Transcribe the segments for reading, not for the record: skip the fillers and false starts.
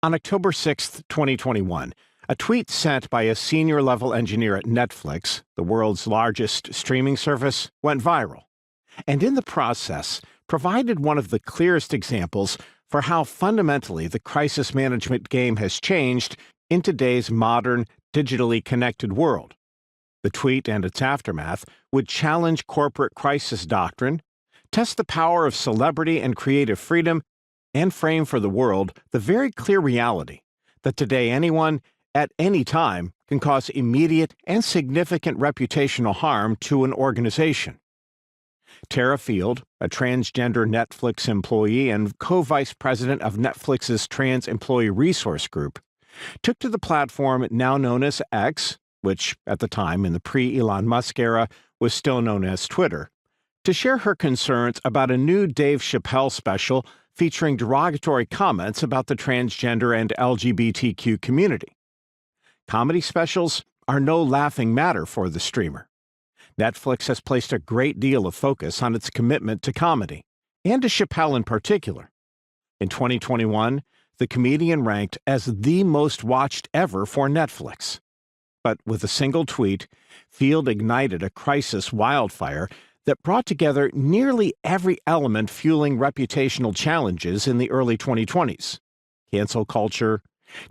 On October 6, 2021, a tweet sent by a senior-level engineer at Netflix, the world's largest streaming service, went viral, and in the process provided one of the clearest examples for how fundamentally the crisis management game has changed in today's modern, digitally connected world. The tweet and its aftermath would challenge corporate crisis doctrine, test the power of celebrity and creative freedom, and frame for the world the very clear reality that today anyone, at any time, can cause immediate and significant reputational harm to an organization. Tara Field, a transgender Netflix employee and co-vice president of Netflix's Trans Employee Resource Group, took to the platform now known as X, which at the time in the pre-Elon Musk era was still known as Twitter, to share her concerns about a new Dave Chappelle special featuring derogatory comments about the transgender and LGBTQ community. Comedy specials are no laughing matter for the streamer. Netflix has placed a great deal of focus on its commitment to comedy, and to Chappelle in particular. In 2021, the comedian ranked as the most watched ever for Netflix. But with a single tweet, Field ignited a crisis wildfire that brought together nearly every element fueling reputational challenges in the early 2020s. Cancel culture,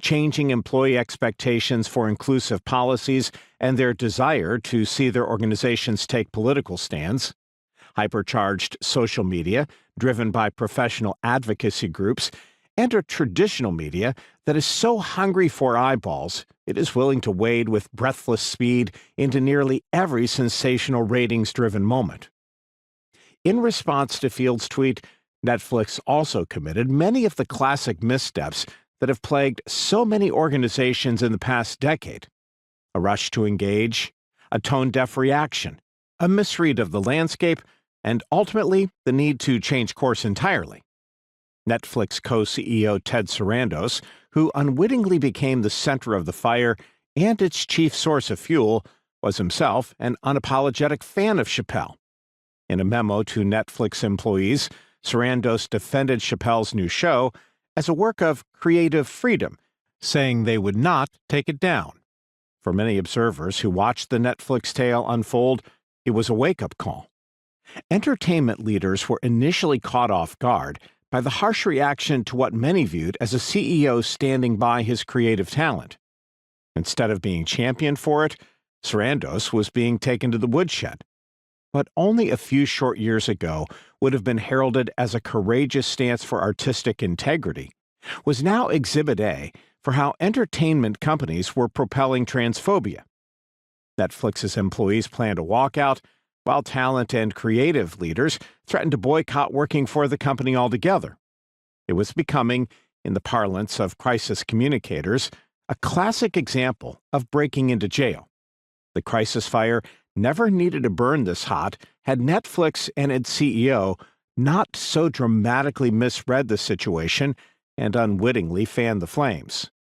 changing employee expectations for inclusive policies and their desire to see their organizations take political stands, hypercharged social media driven by professional advocacy groups, and a traditional media that is so hungry for eyeballs it is willing to wade with breathless speed into nearly every sensational ratings-driven moment. In response to Field's tweet, Netflix also committed many of the classic missteps that have plagued so many organizations in the past decade: a rush to engage, a tone-deaf reaction, a misread of the landscape, and ultimately the need to change course entirely. Netflix co-CEO Ted Sarandos, who unwittingly became the center of the fire and its chief source of fuel, was himself an unapologetic fan of Chappelle. In a memo to Netflix employees, Sarandos defended Chappelle's new show as a work of creative freedom, saying they would not take it down. For many observers who watched the Netflix tale unfold, it was a wake-up call. Entertainment leaders were initially caught off guard by the harsh reaction to what many viewed as a CEO standing by his creative talent. Instead of being championed for it, Sarandos was being taken to the woodshed. What only a few short years ago would have been heralded as a courageous stance for artistic integrity was now Exhibit A for how entertainment companies were propelling transphobia. Netflix's employees planned a walkout, while talent and creative leaders threatened to boycott working for the company altogether. It was becoming, in the parlance of crisis communicators, a classic example of breaking into jail. The crisis fire never needed to burn this hot had Netflix and its CEO not so dramatically misread the situation and unwittingly fanned the flames.